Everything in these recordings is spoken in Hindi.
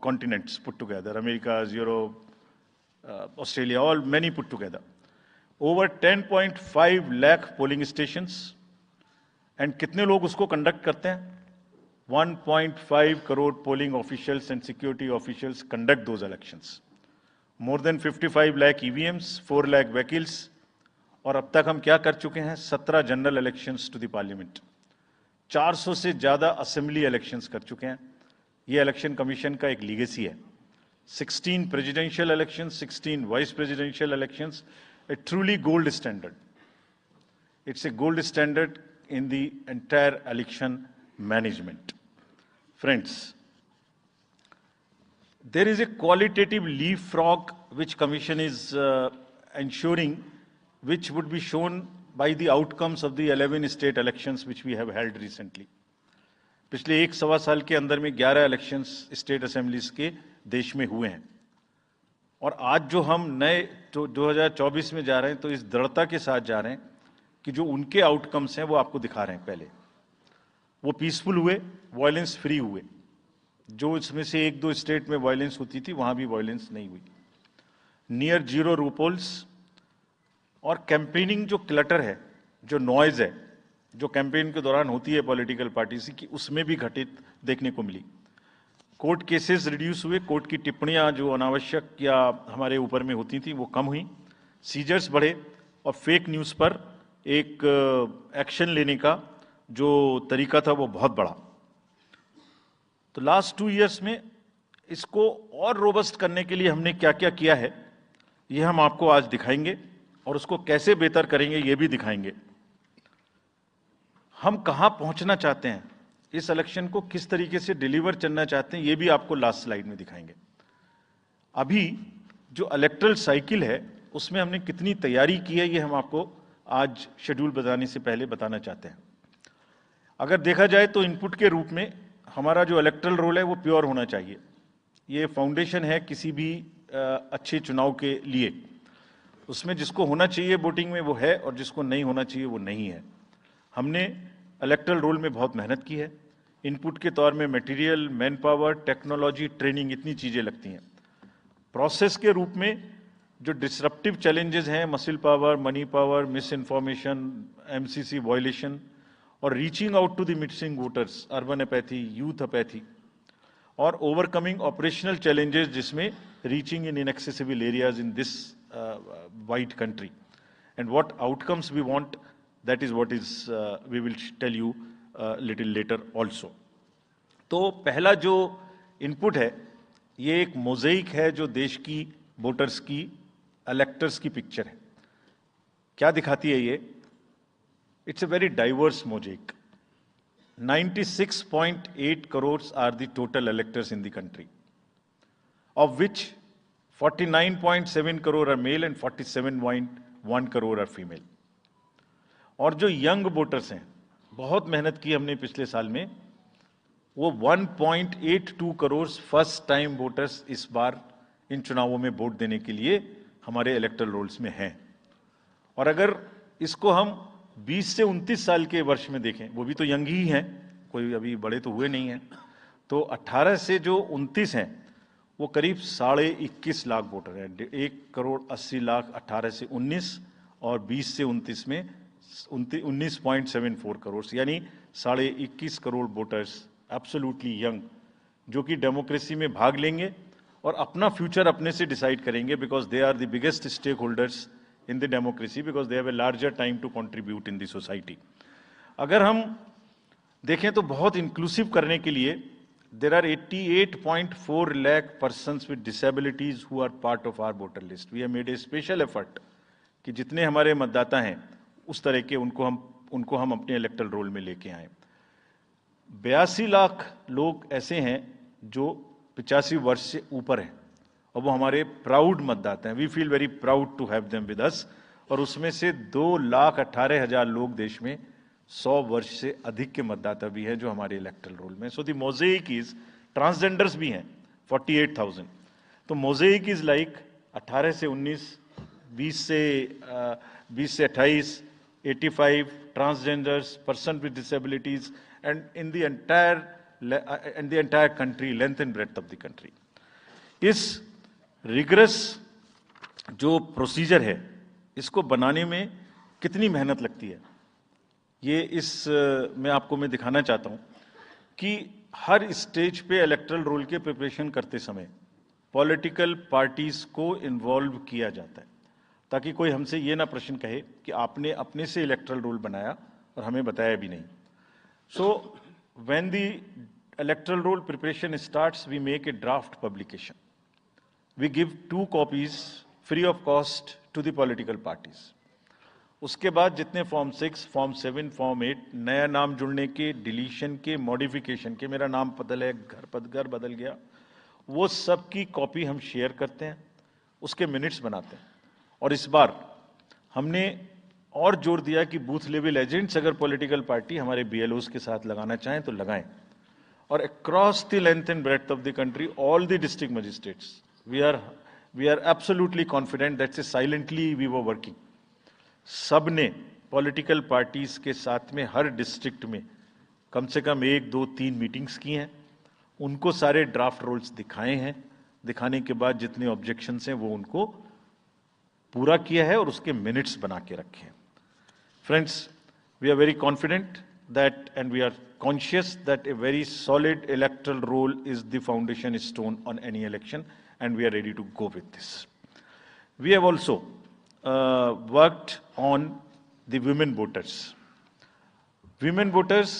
continents put together, Americas, Europe, Australia, all many put together. Over 10.5 lakh polling stations, and कितने लोग उसको conduct करते हैं? 1.5 crore polling officials and security officials conduct those elections. More than 55 lakh EVMs, 4 lakh vehicles, और अब तक हम क्या कर चुके हैं? 17 general elections to the parliament, 400 से ज्यादा असेंबली इलेक्शंस कर चुके हैं. ये इलेक्शन कमीशन का एक लीगेसी है. 16 presidential elections, 16 vice presidential elections, a truly gold standard. It's a gold standard in the entire election management. Friends, there is a qualitative leapfrog which Commission is ensuring, which would be shown by the outcomes of the 11 state elections which we have held recently. पिछले 1.25 साल के अंदर में 11 इलेक्शंस स्टेट असेंबलीज के देश में हुए हैं. और आज जो हम नए 2024 में जा रहे हैं, तो इस दृढ़ता के साथ जा रहे हैं कि जो उनके आउटकम्स हैं वो आपको दिखा रहे हैं. पहले वो पीसफुल हुए, वायलेंस फ्री हुए. जो इसमें से 1-2 स्टेट में वायलेंस होती थी, वहां भी वायलेंस नहीं हुई. नियर जीरो रूपोल्स, और कैंपेनिंग जो क्लटर है, जो नॉइज है, जो कैंपेन के दौरान होती है पॉलिटिकल पार्टीज की, उसमें भी घटित देखने को मिली. कोर्ट केसेस रिड्यूस हुए, कोर्ट की टिप्पणियां जो अनावश्यक या हमारे ऊपर में होती थी वो कम हुई. सीजर्स बढ़े, और फेक न्यूज़ पर एक एक्शन लेने का जो तरीका था वो बहुत बढ़ा. तो लास्ट 2 इयर्स में इसको और रोबस्ट करने के लिए हमने क्या क्या किया है, ये हम आपको आज दिखाएंगे, और उसको कैसे बेहतर करेंगे ये भी दिखाएंगे. हम कहां पहुंचना चाहते हैं, इस इलेक्शन को किस तरीके से डिलीवर करना चाहते हैं, ये भी आपको लास्ट स्लाइड में दिखाएंगे. अभी जो इलेक्टरल साइकिल है उसमें हमने कितनी तैयारी की है, ये हम आपको आज शेड्यूल बताने से पहले बताना चाहते हैं. अगर देखा जाए तो इनपुट के रूप में हमारा जो इलेक्टरल रोल है वो प्योर होना चाहिए. ये फाउंडेशन है किसी भी अच्छे चुनाव के लिए. उसमें जिसको होना चाहिए वोटिंग में वो है, और जिसको नहीं होना चाहिए वो नहीं है. हमने इलेक्टरल रोल में बहुत मेहनत की है. इनपुट के तौर में material, man power, technology, training, इतनी चीज़ें लगती हैं. प्रोसेस के रूप में जो डिसरप्टिव चैलेंजेस हैं, muscle power, money power, misinformation, MCC violation, और reaching out to the missing voters, urban apathy, youth apathy, और ओवरकमिंग ऑपरेशनल चैलेंजेस जिसमें reaching in inaccessible areas in this wide country, and what outcomes we want, that is what is we will tell you little later also. तो पहला जो इनपुट है ये एक मोज़ेइक है जो देश की वोटर्स की, इलेक्टर्स की पिक्चर है. क्या दिखाती है ये? It's a very diverse mosaic. 96.8 crore are the total electors in the country, of which 49.7 crore are male and 47.1 crore are female. और जो यंग वोटर्स हैं, बहुत मेहनत की हमने पिछले साल में, वो 1.82 करोड़ फर्स्ट टाइम वोटर्स इस बार इन चुनावों में वोट देने के लिए हमारे इलेक्टरल रोल्स में हैं. और अगर इसको हम 20 से 29 साल के वर्ष में देखें, वो भी तो यंग ही हैं, कोई अभी बड़े तो हुए नहीं हैं, तो 18 से जो 29 हैं वो करीब 21.5 लाख वोटर हैं. 1.80 करोड़ 18 से 19, और 20 से 29 में 19.74 करोड़, यानी 21.5 करोड़ वोटर्स एब्सोल्युटली यंग, जो कि डेमोक्रेसी में भाग लेंगे और अपना फ्यूचर अपने से डिसाइड करेंगे, because they are the biggest stakeholders in the democracy, because they have a larger time to contribute in the society. अगर हम देखें तो बहुत इंक्लूसिव करने के लिए there are 88.4 lakh persons with disabilities who are part of our voter list. We have made a special effort कि जितने हमारे मतदाता हैं उस तरह के उनको हम अपने इलेक्टरल रोल में लेके आए. 82 लाख लोग ऐसे हैं जो 85 वर्ष से ऊपर हैं, और वो हमारे प्राउड मतदाता हैं. We feel very proud to have them with us. और उसमें से 2,18,000 लोग देश में 100 वर्ष से अधिक के मतदाता भी हैं जो हमारे इलेक्टरल रोल में. सो द मोज़ेइक इज, ट्रांसजेंडर्स भी हैं 48,000. तो मोज़ेइक इज लाइक 18 से 19, 20 से 28, 85 transgenders, person with disabilities, and in the entire country, length and breadth of the country. इस रिगरस जो प्रोसीजर है इसको बनाने में कितनी मेहनत लगती है, ये मैं आपको दिखाना चाहता हूं कि हर स्टेज पे इलेक्टरल रोल के प्रिपरेशन करते समय पॉलिटिकल पार्टीज को इन्वॉल्व किया जाता है, ताकि कोई हमसे ये ना प्रश्न कहे कि आपने अपने से इलेक्टरल रोल बनाया और हमें बताया भी नहीं। So when the electoral roll preparation starts, we make a draft publication, we give 2 copies free of cost to the political parties. उसके बाद जितने फॉर्म 6, फॉर्म 7, फॉर्म 8, नया नाम जुड़ने के, डिलीशन के, मॉडिफिकेशन के, मेरा नाम बदल है, घर बदल गया, वो सब की कॉपी हम शेयर करते हैं, उसके मिनट्स बनाते हैं। और इस बार हमने और जोर दिया कि बूथ लेवल एजेंट्स अगर पॉलिटिकल पार्टी हमारे BLOs के साथ लगाना चाहें तो लगाएं। और across the length and breadth of the country, all the district magistrates, we are absolutely confident that silently we were working. सब ने पॉलिटिकल पार्टीज के साथ में हर डिस्ट्रिक्ट में कम से कम 1, 2, 3 मीटिंग्स की हैं, उनको सारे ड्राफ्ट रोल्स दिखाए हैं, दिखाने के बाद जितने ऑब्जेक्शंस हैं वो उनको पूरा किया है और उसके मिनट्स बना के रखे हैं। Friends, we are very confident that and we are conscious that a very solid electoral roll is the foundation stone on any election, and we are ready to go with this. We have also worked on the women voters. Women voters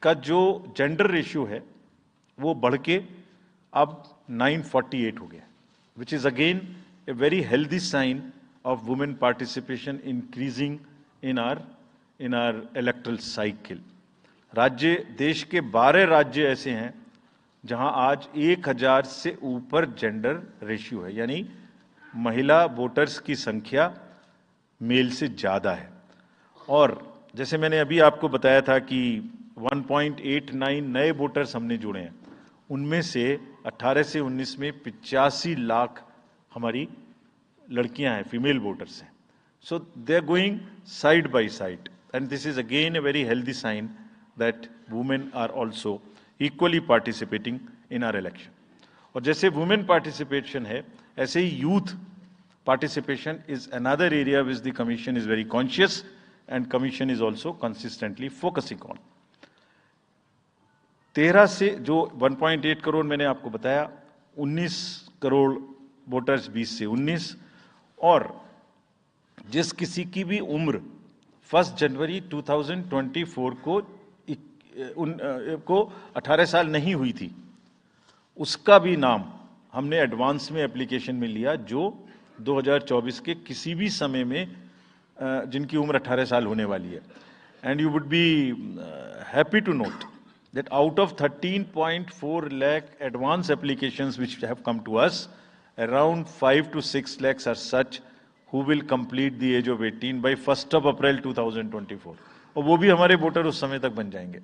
का जो जेंडर रेशियो है वो बढ़ के अब 948 हो गया, which is again a very healthy sign of women participation increasing in our electoral cycle. राज्य, देश के 12 राज्य ऐसे हैं जहां आज 1000 से ऊपर जेंडर रेशियो है, यानी महिला वोटर्स की संख्या मेल से ज्यादा है। और जैसे मैंने अभी आपको बताया था कि 1.89 नए वोटर्स हमने जुड़े हैं, उनमें से 18 से 19 में 85 लाख हमारी लड़कियां हैं, फीमेल वोटर्स हैं। So they are going side by side, and this is again a very healthy sign that women are also equally participating in our election. और जैसे women participation है, ऐसे ही youth participation is another area which the commission is very conscious and commission is also consistently focusing on. 13 से जो 1.8 करोड़ मैंने आपको बताया, 19 करोड़ वोटर्स 20 से 19, और जिस किसी की भी उम्र 1 जनवरी 2024 को 18 साल नहीं हुई थी, उसका भी नाम हमने एडवांस में एप्लीकेशन में लिया, जो 2024 के किसी भी समय में जिनकी उम्र 18 साल होने वाली है। And you would be happy to note that out of 13.4 lakh advance applications which have come to us, around 5 to 6 lakhs are such who will complete the age of 18 by 1 April 2024, और वो भी हमारे वोटर उस समय तक बन जाएंगे।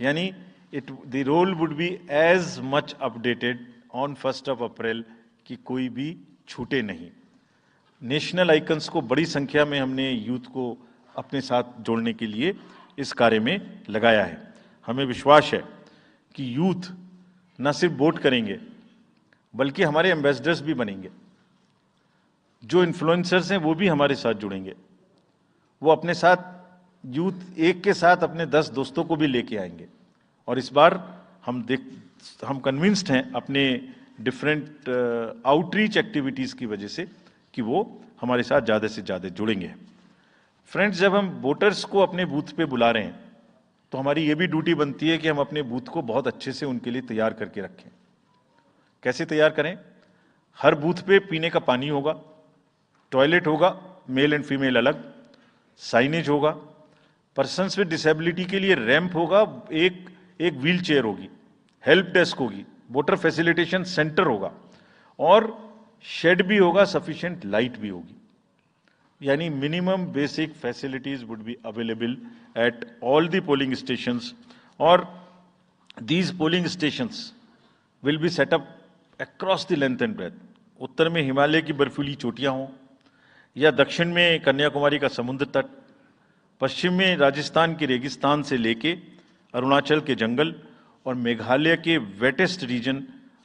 यानी the roll would be as much updated on 1 April कि कोई भी छूटे नहीं। नेशनल आइकन्स को बड़ी संख्या में हमने यूथ को अपने साथ जोड़ने के लिए इस कार्य में लगाया है। हमें विश्वास है कि यूथ न सिर्फ वोट करेंगे बल्कि हमारे एम्बेसडर्स भी बनेंगे। जो इन्फ्लुएंसर्स हैं वो भी हमारे साथ जुड़ेंगे, वो अपने साथ यूथ एक के साथ अपने 10 दोस्तों को भी लेके आएंगे। और इस बार हम कन्विंस्ड हैं अपने डिफरेंट आउटरीच एक्टिविटीज की वजह से कि वो हमारे साथ ज़्यादा से ज़्यादा जुड़ेंगे। फ्रेंड्स, जब हम वोटर्स को अपने बूथ पे बुला रहे हैं तो हमारी ये भी ड्यूटी बनती है कि हम अपने बूथ को बहुत अच्छे से उनके लिए तैयार करके रखें। कैसे तैयार करें? हर बूथ पे पीने का पानी होगा, टॉयलेट होगा, मेल एंड फीमेल अलग, साइनेज होगा, पर्सन्स विद डिसेबिलिटी के लिए रैंप होगा, एक व्हील चेयर होगी, हेल्प डेस्क होगी, वोटर फैसिलिटेशन सेंटर होगा, और शेड भी होगा, सफिशिएंट लाइट भी होगी। यानी minimum basic facilities would be available at all the polling stations, और these polling stations will be set up across the length and breadth. उत्तर में हिमालय की बर्फीली चोटियां हों, या दक्षिण में कन्याकुमारी का समुद्र तट, पश्चिम में राजस्थान के रेगिस्तान से लेके अरुणाचल के जंगल और मेघालय के वेटेस्ट रीजन,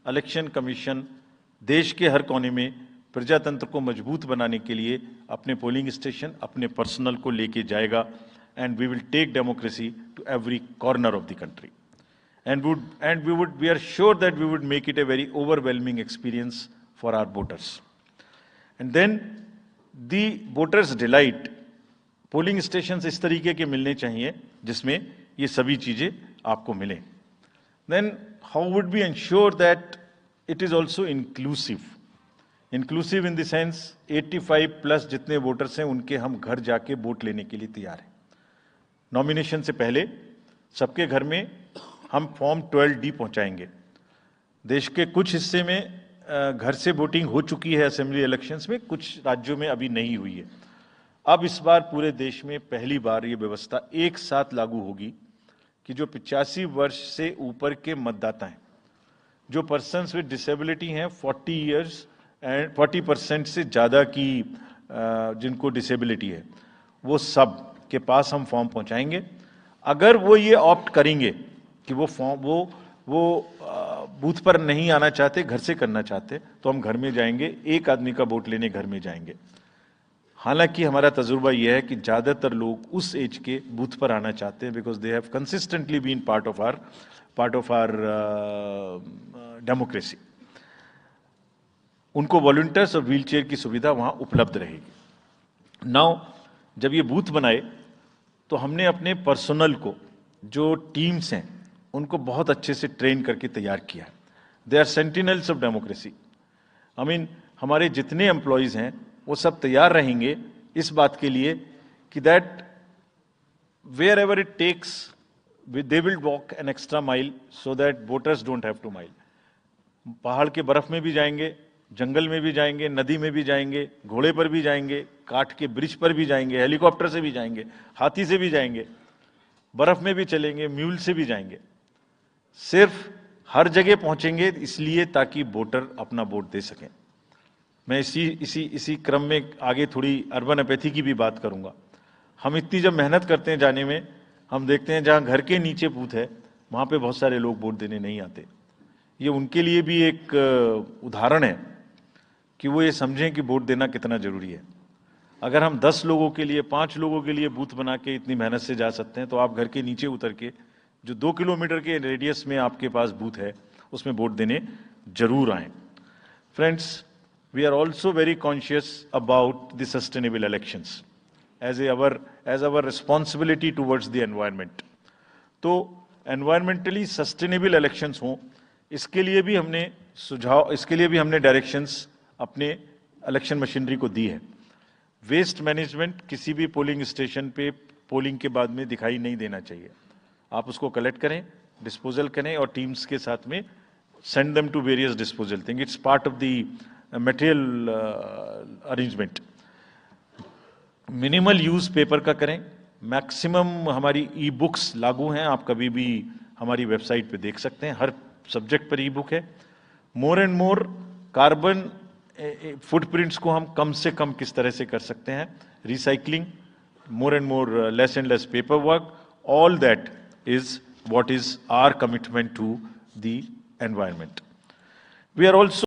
इलेक्शन कमीशन देश के हर कोने में प्रजातंत्र को मजबूत बनाने के लिए अपने पोलिंग स्टेशन, अपने पर्सनल को लेके जाएगा, and we will take democracy to every corner of the country, we are sure that we would make it a very overwhelming experience for our voters. And then the voters delight, polling stations इस तरीके के मिलने चाहिए जिसमें ये सभी चीजें आपको मिलें. Then how would we ensure that it is also inclusive? Inclusive in the sense 85 plus जितने वोटर्स हैं उनके हम घर जाके वोट लेने के लिए तैयार हैं. नॉमिनेशन से पहले सबके घर में हम फॉर्म 12D पहुंचाएंगे. देश के कुछ हिस्से में घर से वोटिंग हो चुकी है असेंबली इलेक्शंस में, कुछ राज्यों में अभी नहीं हुई है. अब इस बार पूरे देश में पहली बार ये व्यवस्था एक साथ लागू होगी कि जो 85 वर्ष से ऊपर के मतदाता हैं, जो पर्सन्स विद डिसेबिलिटी हैं, 40 इयर्स एंड 40% से ज़्यादा की जिनको डिसेबिलिटी है, वो सब के पास हम फॉर्म पहुंचाएंगे. अगर वो ये ऑप्ट करेंगे कि वो फॉर्म वो बूथ पर नहीं आना चाहते, घर से करना चाहते, तो हम घर में जाएंगे, एक आदमी का वोट लेने घर में जाएंगे. हालांकि हमारा तजुर्बा यह है कि ज़्यादातर लोग उस एज के बूथ पर आना चाहते हैं, because they have consistently been part of our democracy. उनको वॉलंटियर्स और व्हीलचेयर की सुविधा वहां उपलब्ध रहेगी. नाउ जब ये बूथ बनाए तो हमने अपने पर्सनल को, जो टीम्स हैं, उनको बहुत अच्छे से ट्रेन करके तैयार किया. They are sentinels of democracy. I mean हमारे जितने एम्प्लॉयज़ हैं वो सब तैयार रहेंगे इस बात के लिए कि that wherever it takes they will walk an extra mile so that voters don't have to mile. पहाड़ के बर्फ में भी जाएंगे, जंगल में भी जाएंगे, नदी में भी जाएंगे, घोड़े पर भी जाएंगे, काठ के ब्रिज पर भी जाएंगे, हेलीकॉप्टर से भी जाएंगे, हाथी से भी जाएंगे, बर्फ में भी चलेंगे, म्यूल से भी जाएंगे. सिर्फ हर जगह पहुंचेंगे इसलिए ताकि वोटर अपना वोट दे सकें. मैं इसी क्रम में आगे थोड़ी अर्बन एपैथी की भी बात करूंगा. हम इतनी जब मेहनत करते हैं जाने में, हम देखते हैं जहां घर के नीचे बूथ है वहां पे बहुत सारे लोग वोट देने नहीं आते. ये उनके लिए भी एक उदाहरण है कि वो ये समझें कि वोट देना कितना जरूरी है. अगर हम 10 लोगों के लिए, 5 लोगों के लिए बूथ बना के इतनी मेहनत से जा सकते हैं, तो आप घर के नीचे उतर के जो 2 किलोमीटर के रेडियस में आपके पास बूथ है उसमें वोट देने जरूर आएं. Friends, we are also very conscious about the sustainable elections as our responsibility towards the environment. तो environmentally sustainable elections हों, इसके लिए भी हमने डायरेक्शंस अपने इलेक्शन मशीनरी को दी है. वेस्ट मैनेजमेंट किसी भी पोलिंग स्टेशन पे पोलिंग के बाद में दिखाई नहीं देना चाहिए. आप उसको कलेक्ट करें, डिस्पोजल करें और टीम्स के साथ में send them to various disposal thing. It's part of the material arrangement. Minimal use paper का करें. मैक्सिमम हमारी ई बुक्स लागू हैं, आप कभी भी हमारी वेबसाइट पे देख सकते हैं, हर सब्जेक्ट पर ई बुक है. More and more carbon footprints को हम कम से कम किस तरह से कर सकते हैं. Recycling, more and more less and less paper work, all that is what is our commitment to the environment. We are also